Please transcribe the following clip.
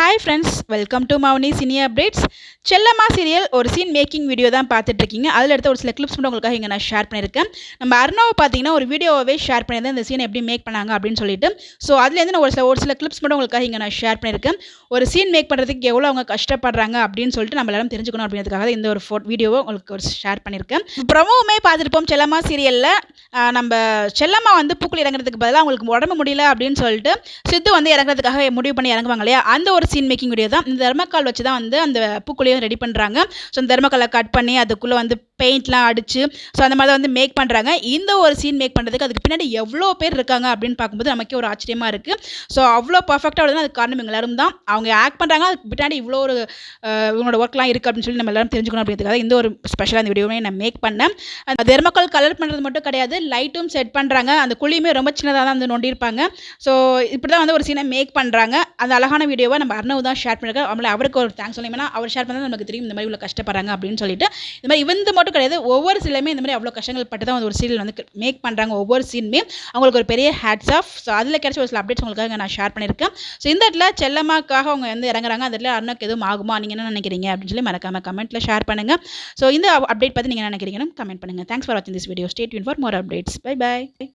Hi friends, welcome to Mouni cine updates. Chellamma serial ஒரு scene making video தான் பார்த்துட்ருக்கீங்க. அதில் எடுத்த ஒரு சில கிளிப்ஸ் மட்டும் உங்களுக்காக இங்கே நான் ஷேர் பண்ணியிருக்கேன். நம்ம அர்ணாவை பார்த்தீங்கன்னா ஒரு வீடியோவே ஷேர் பண்ணியிருந்தேன், இந்த சீனை எப்படி மேக் பண்ணாங்க அப்படின்னு சொல்லிட்டு. ஸோ அதுலேருந்து நான் ஒரு சில கிளிப்ஸ் மட்டும் உங்களுக்காக இங்கே நான் ஷேர் பண்ணியிருக்கேன். ஒரு சீன் மேக் பண்ணுறதுக்கு எவ்வளோ அவங்க கஷ்டப்படுறாங்க அப்படின்னு சொல்லிட்டு நம்ம எல்லாரும் தெரிஞ்சுக்கணும் அப்படின்றதுக்காக இந்த ஒரு வீடியோவை உங்களுக்கு ஒரு ஷேர் பண்ணியிருக்கேன். ப்ரமோவுமே பார்த்துருப்போம் செல்லம்மா சீரியலில். நம்ம செல்லம்மா வந்து பூக்குள் இறங்குறதுக்கு பதிலாக அவங்களுக்கு உடம்பு முடியல அப்படின்னு சொல்லிட்டு சித்து வந்து இறங்குறதுக்காக முடிவு பண்ணி இறங்குவாங்க இல்லையா, அந்த ஒரு சீன் மேக்கிங் வீடியோ தான். இந்த தர்மக்கால் வச்சு தான் வந்து அந்த பூக்குழியும் ரெடி பண்ணுறாங்க. ஸோ அந்த தர்மக்காலை கட் பண்ணி அதுக்குள்ளே வந்து பெயிண்ட்லாம் அடிச்சு ஸோ அந்த மாதிரி தான் வந்து மேக் பண்ணுறாங்க. இந்த ஒரு சீன் மேக் பண்ணுறதுக்கு அதுக்கு பின்னாடி எவ்வளோ பேர் இருக்காங்க அப்படின்னு பார்க்கும்போது நமக்கே ஒரு ஆச்சரியமாக இருக்குது. ஸோ அவ்வளோ பர்ஃபெக்டாக வருதுன்னா அதுக்கு காரணம் எல்லாரும் தான். அவங்க ஆக்ட் பண்ணுறாங்க, அதுக்கு பின்னாடி இவ்வளோ ஒரு இவங்களோட ஒர்க்லாம் இருக்குது அப்படின்னு சொல்லி நம்ம எல்லாரும் தெரிஞ்சுக்கணும் அப்படின்றதுக்காக இந்த ஒரு ஸ்பெஷலாக இந்த வீடியோவே நான் மேக் பண்ணேன். அந்த தர்மக்கால் கலர் பண்ணுறது மட்டும் கிடையாது, லைட்டும் செட் பண்ணுறாங்க. அந்த குழியுமே ரொம்ப சின்னதாக தான் வந்து நோண்டியிருப்பாங்க. ஸோ இப்படி தான் வந்து ஒரு சீனை மேக் பண்ணுறாங்க. அந்த அழகான வீடியோவை நம்ம அர்ணவ் தான் ஷேர் பண்ணியிருக்காரு. அவருக்கு ஒரு தேங்க்ஸ் சொல்லுங்க. ஏன்னா அவர் ஷேர் பண்ணால் நமக்கு தெரியும் இந்த மாதிரி இவ்வளோ கஷ்டப்படுறாங்க அப்படின்னு சொல்லிட்டு. இந்த மாதிரி இவந்து மட்டும் கிடையாது, ஒவ்வொரு சீலுமே இந்த மாதிரி அவ்வளோ கஷ்டங்கள் பட்டு தான் ஒரு சீரியல் வந்து மேக் பண்ணுறாங்க. ஒவ்வொரு சீனுமே அவங்களுக்கு ஒரு பெரிய ஹேட்ஸ் ஆஃப். ஸோ அதில் கிடைச்ச ஒரு சில அப்டேட்ஸ் உங்களுக்காக நான் ஷேர் பண்ணியிருக்கேன். ஸோ இந்த இடத்துல செல்லம்மாக்காக அவங்க வந்து இறங்குறாங்க. அந்த இடத்துல அர்ணவுக்கு எதுவும் ஆகுமா, நீங்கள் என்ன நினைக்கிறீங்க அப்படின்னு சொல்லி மறக்காம கமெண்ட்டில் ஷேர் பண்ணுங்கள். ஸோ இந்த அப்டேட் பற்றி நீங்கள் என்ன நினைக்கிறீங்கன்னு கமெண்ட் பண்ணுங்கள். தேங்க்ஸ் ஃபார் வாட்சிங் this video. Stay tune for more updates. Bye by.